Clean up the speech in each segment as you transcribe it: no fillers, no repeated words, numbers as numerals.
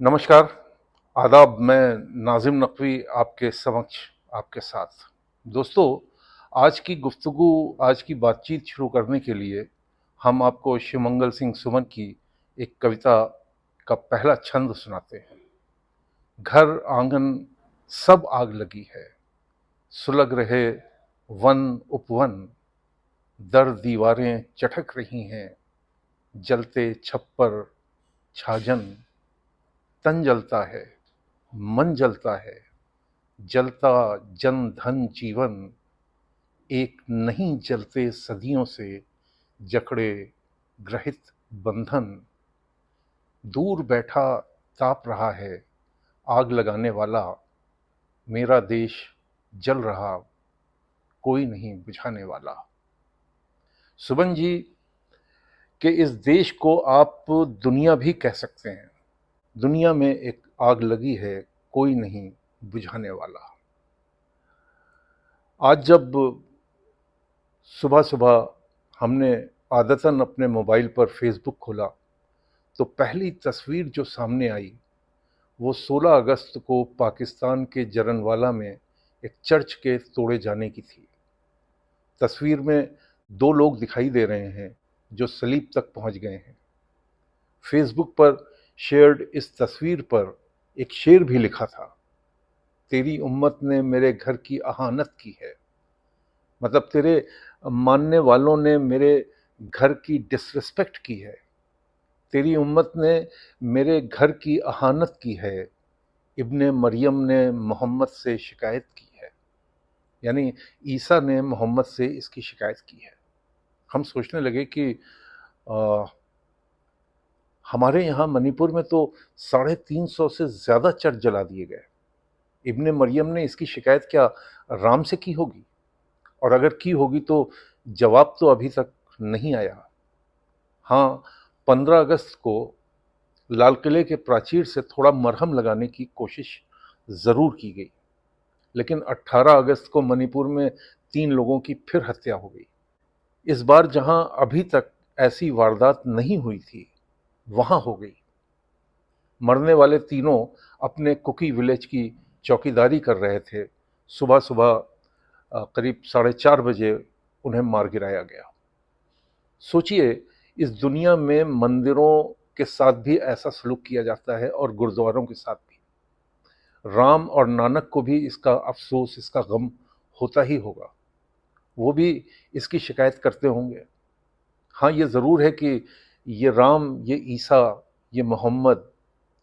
नमस्कार, आदाब। मैं नाज़िम नकवी आपके समक्ष आपके साथ। दोस्तों, आज की गुफ्तगू, आज की बातचीत शुरू करने के लिए हम आपको शिवमंगल सिंह सुमन की एक कविता का पहला छंद सुनाते हैं। घर आंगन सब आग लगी है, सुलग रहे वन उपवन, दर दीवारें चटक रही हैं, जलते छप्पर छाजन, तन जलता है, मन जलता है, जलता जन धन जीवन, एक नहीं जलते सदियों से जकड़े ग्रहित बंधन। दूर बैठा ताप रहा है आग लगाने वाला, मेरा देश जल रहा कोई नहीं बुझाने वाला। सुबन जी के इस देश को आप दुनिया भी कह सकते हैं। दुनिया में एक आग लगी है, कोई नहीं बुझाने वाला। आज जब सुबह सुबह हमने आदतन अपने मोबाइल पर फेसबुक खोला तो पहली तस्वीर जो सामने आई वो 16 अगस्त को पाकिस्तान के जरनवाला में एक चर्च के तोड़े जाने की थी। तस्वीर में दो लोग दिखाई दे रहे हैं जो सलीब तक पहुंच गए हैं। फेसबुक पर शेयर्ड इस तस्वीर पर एक शेर भी लिखा था, तेरी उम्मत ने मेरे घर की अहानत की है। मतलब तेरे मानने वालों ने मेरे घर की डिसरिस्पेक्ट की है, तेरी उम्मत ने मेरे घर की अहानत की है। इब्ने मरियम ने मोहम्मद से शिकायत की है, यानी ईसा ने मोहम्मद से इसकी शिकायत की है। हम सोचने लगे कि आ, हमारे यहाँ मणिपुर में तो 350 से ज़्यादा चर्च जला दिए गए। इब्ने मरियम ने इसकी शिकायत क्या राम से की होगी? और अगर की होगी तो जवाब तो अभी तक नहीं आया। हाँ, 15 अगस्त को लाल किले के प्राचीर से थोड़ा मरहम लगाने की कोशिश ज़रूर की गई, लेकिन 18 अगस्त को मणिपुर में 3 लोगों की फिर हत्या हो गई। इस बार जहां अभी तक ऐसी वारदात नहीं हुई थी, वहां हो गई। मरने वाले तीनों अपने कुकी विलेज की चौकीदारी कर रहे थे। सुबह सुबह करीब 4:30 बजे उन्हें मार गिराया गया। सोचिए, इस दुनिया में मंदिरों के साथ भी ऐसा सलूक किया जाता है और गुरुद्वारों के साथ भी। राम और नानक को भी इसका अफसोस, इसका गम होता ही होगा। वो भी इसकी शिकायत करते होंगे। हाँ, ये ज़रूर है कि ये राम, ये ईसा, ये मोहम्मद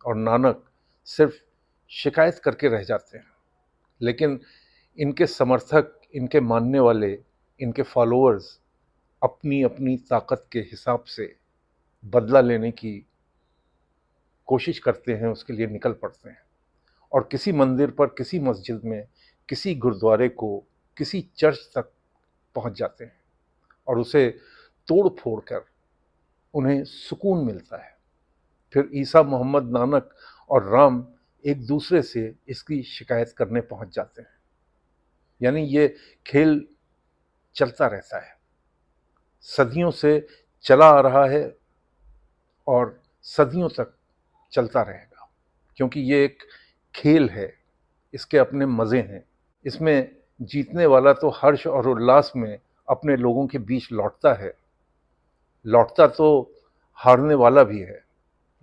और नानक सिर्फ शिकायत करके रह जाते हैं, लेकिन इनके समर्थक, इनके मानने वाले, इनके फॉलोअर्स अपनी अपनी ताकत के हिसाब से बदला लेने की कोशिश करते हैं, उसके लिए निकल पड़ते हैं और किसी मंदिर पर, किसी मस्जिद में, किसी गुरुद्वारे को, किसी चर्च तक पहुंच जाते हैं और उसे तोड़ फोड़ कर उन्हें सुकून मिलता है। फिर ईसा, मोहम्मद, नानक और राम एक दूसरे से इसकी शिकायत करने पहुंच जाते हैं। यानी ये खेल चलता रहता है, सदियों से चला आ रहा है और सदियों तक चलता रहेगा, क्योंकि ये एक खेल है, इसके अपने मज़े हैं। इसमें जीतने वाला तो हर्ष और उल्लास में अपने लोगों के बीच लौटता है, लौटता तो हारने वाला भी है,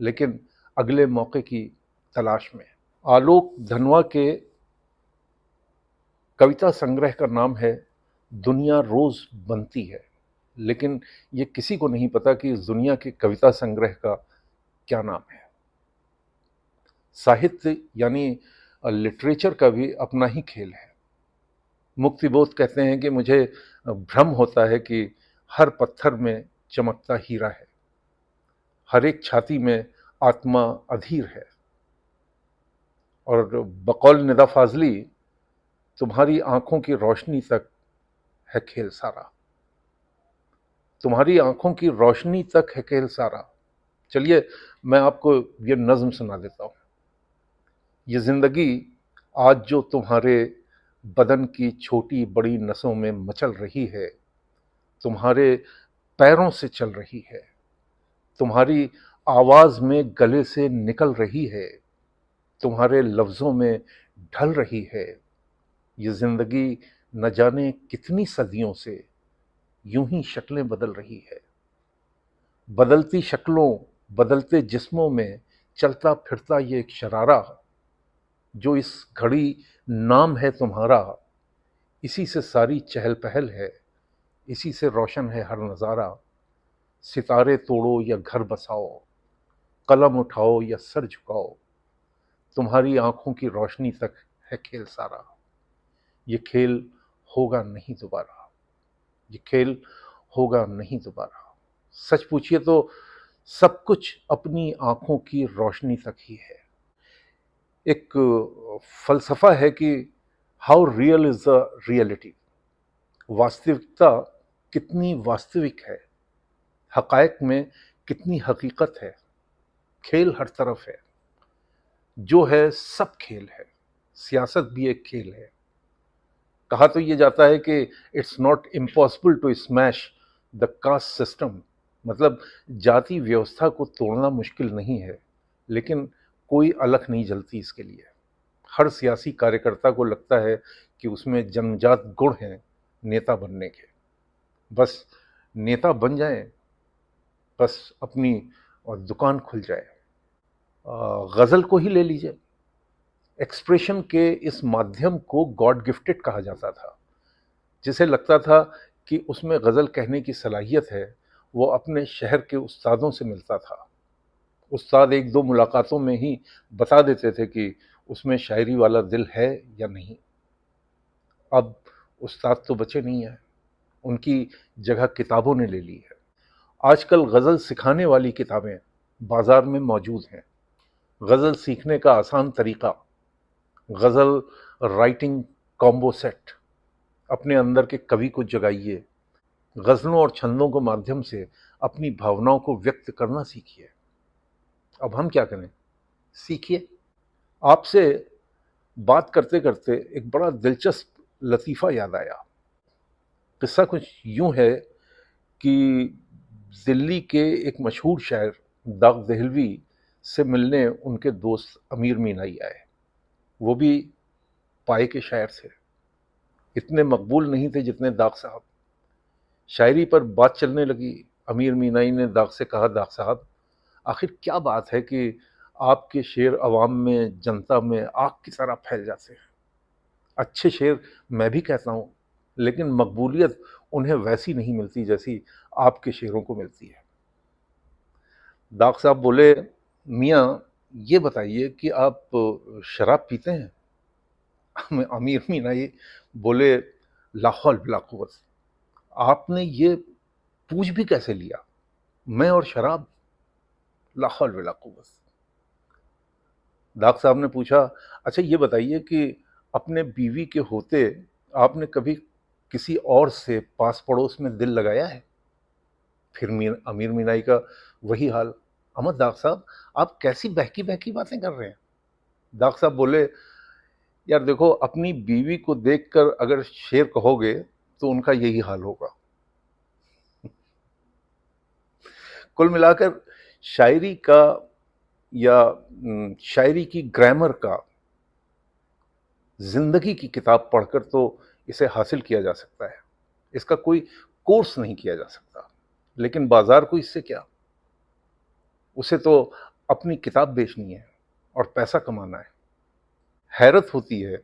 लेकिन अगले मौके की तलाश में। आलोक धनवा के कविता संग्रह का नाम है दुनिया रोज बनती है, लेकिन ये किसी को नहीं पता कि इस दुनिया के कविता संग्रह का क्या नाम है। साहित्य यानी लिटरेचर का भी अपना ही खेल है। मुक्तिबोध कहते हैं कि मुझे भ्रम होता है कि हर पत्थर में चमकता हीरा है, हर एक छाती में आत्मा अधीर है। और बकौल निदा फाजली, तुम्हारी आंखों की रोशनी तक है खेल सारा, तुम्हारी आंखों की रोशनी तक है खेल सारा। चलिए, मैं आपको ये नज्म सुना देता हूँ। ये जिंदगी आज जो तुम्हारे बदन की छोटी बड़ी नसों में मचल रही है, तुम्हारे पैरों से चल रही है, तुम्हारी आवाज में गले से निकल रही है, तुम्हारे लफ्ज़ों में ढल रही है। ये ज़िंदगी न जाने कितनी सदियों से यूं ही शक्लें बदल रही है। बदलती शक्लों, बदलते जिस्मों में चलता फिरता ये एक शरारा, जो इस घड़ी नाम है तुम्हारा। इसी से सारी चहल पहल है, इसी से रोशन है हर नज़ारा। सितारे तोड़ो या घर बसाओ, कलम उठाओ या सर झुकाओ, तुम्हारी आंखों की रोशनी तक है खेल सारा। ये खेल होगा नहीं दोबारा, ये खेल होगा नहीं दोबारा। सच पूछिए तो सब कुछ अपनी आंखों की रोशनी तक ही है। एक फलसफा है कि how real is the reality, वास्तविकता कितनी वास्तविक है, हकायक में कितनी हकीकत है। खेल हर तरफ है, जो है सब खेल है, सियासत भी एक खेल है। कहा तो ये जाता है कि it's not impossible to smash the caste system, मतलब जाति व्यवस्था को तोड़ना मुश्किल नहीं है, लेकिन कोई अलख नहीं जलती इसके लिए। हर सियासी कार्यकर्ता को लगता है कि उसमें जन्मजात गुण हैं नेता बनने के। बस नेता बन जाएं, बस अपनी और दुकान खुल जाए। गज़ल को ही ले लीजिए, एक्सप्रेशन के इस माध्यम को गॉड गिफ्टेड कहा जाता था। जिसे लगता था कि उसमें गज़ल कहने की सलाहियत है, वो अपने शहर के उस्तादों से मिलता था। उस्ताद एक दो मुलाकातों में ही बता देते थे कि उसमें शायरी वाला दिल है या नहीं। अब उस्ताद तो बचे नहीं हैं, उनकी जगह किताबों ने ले ली है। आजकल गज़ल सिखाने वाली किताबें बाज़ार में मौजूद हैं। गज़ल सीखने का आसान तरीका, गज़ल राइटिंग कॉम्बो सेट। अपने अंदर के कवि को जगाइए, गज़लों और छंदों के माध्यम से अपनी भावनाओं को व्यक्त करना सीखिए। अब हम क्या करें? सीखिए। आपसे बात करते करते एक बड़ा दिलचस्प लतीफ़ा याद आया। किस्सा कुछ यूं है कि दिल्ली के एक मशहूर शायर दाग दहलवी से मिलने उनके दोस्त अमीर मीनाई आए। वो भी पाए के शायर थे, इतने मकबूल नहीं थे जितने दाग साहब। शायरी पर बात चलने लगी। अमीर मीनाई ने दाग से कहा, दाग साहब, आखिर क्या बात है कि आपके शेर अवाम में, जनता में आग की तरह फैल जाते हैं। अच्छे शेर मैं भी कहता हूँ, लेकिन मकबूलियत उन्हें वैसी नहीं मिलती जैसी आपके शेरों को मिलती है। दाग साहब बोले, मियाँ ये बताइए कि आप शराब पीते हैं? अमीर मीनाई बोले, ला हौल वला कुव्वत, आपने ये पूछ भी कैसे लिया? मैं और शराब, ला हौल वला कुव्वत। दाग साहब ने पूछा, अच्छा ये बताइए कि अपने बीवी के होते आपने कभी किसी और से पास पड़ोस में दिल लगाया है? फिर अमीर मीनाई का वही हाल। अहमद दाग साहब, आप कैसी बहकी बहकी बातें कर रहे हैं? दाग साहब बोले, यार देखो, अपनी बीवी को देखकर अगर शेर कहोगे तो उनका यही हाल होगा। कुल मिलाकर शायरी का या शायरी की ग्रामर का जिंदगी की किताब पढ़कर तो इसे हासिल किया जा सकता है, इसका कोई कोर्स नहीं किया जा सकता। लेकिन बाजार को इससे क्या, उसे तो अपनी किताब बेचनी है और पैसा कमाना है। हैरत होती है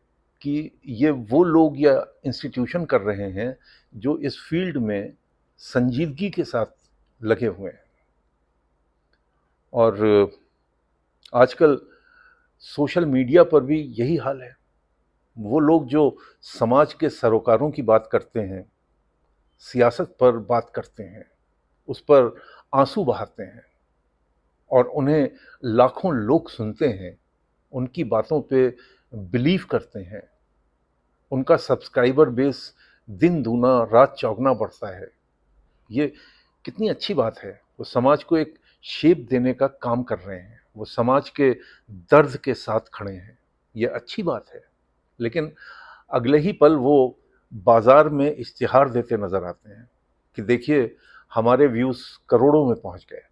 कि ये वो लोग या इंस्टीट्यूशन कर रहे हैं जो इस फील्ड में संजीदगी के साथ लगे हुए हैं। और आजकल सोशल मीडिया पर भी यही हाल है। वो लोग जो समाज के सरोकारों की बात करते हैं, सियासत पर बात करते हैं, उस पर आंसू बहाते हैं और उन्हें लाखों लोग सुनते हैं, उनकी बातों पे बिलीव करते हैं, उनका सब्सक्राइबर बेस दिन दूना रात चौगुना बढ़ता है। ये कितनी अच्छी बात है। वो समाज को एक शेप देने का काम कर रहे हैं, वो समाज के दर्द के साथ खड़े हैं, ये अच्छी बात है। लेकिन अगले ही पल वो बाजार में इश्तिहार देते नजर आते हैं कि देखिए, हमारे व्यूज़ करोड़ों में पहुंच गए,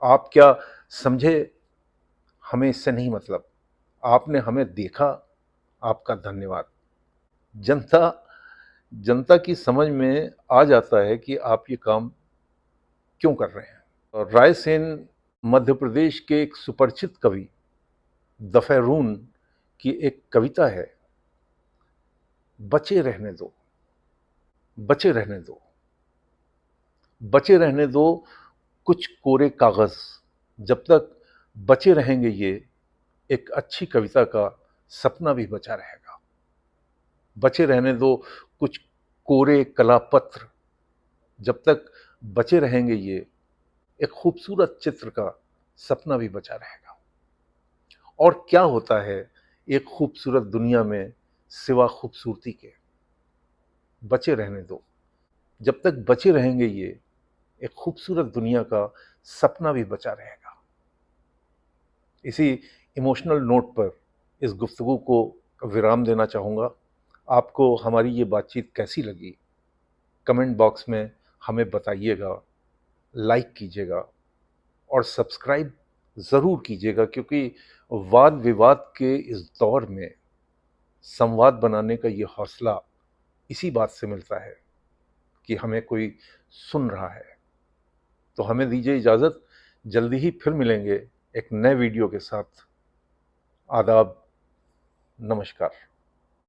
आप क्या समझे, हमें इससे नहीं मतलब। आपने हमें देखा, आपका धन्यवाद। जनता जनता की समझ में आ जाता है कि आप ये काम क्यों कर रहे हैं। और रायसेन मध्य प्रदेश के एक सुपरिचित कवि दफेरून की एक कविता है, बचे रहने दो, बचे रहने दो, बचे रहने दो कुछ कोरे कागज, जब तक बचे रहेंगे ये एक अच्छी कविता का सपना भी बचा रहेगा। बचे रहने दो कुछ कोरे कलापत्र, जब तक बचे रहेंगे ये एक खूबसूरत चित्र का सपना भी बचा रहेगा। और क्या होता है एक खूबसूरत दुनिया में सिवा खूबसूरती के। बचे रहने दो, जब तक बचे रहेंगे ये एक खूबसूरत दुनिया का सपना भी बचा रहेगा। इसी इमोशनल नोट पर इस गुफ्तगू को विराम देना चाहूँगा। आपको हमारी ये बातचीत कैसी लगी, कमेंट बॉक्स में हमें बताइएगा, लाइक कीजिएगा और सब्सक्राइब ज़रूर कीजिएगा, क्योंकि वाद विवाद के इस दौर में संवाद बनाने का ये हौसला इसी बात से मिलता है कि हमें कोई सुन रहा है। तो हमें दीजिए इजाज़त, जल्दी ही फिर मिलेंगे एक नए वीडियो के साथ। आदाब, नमस्कार।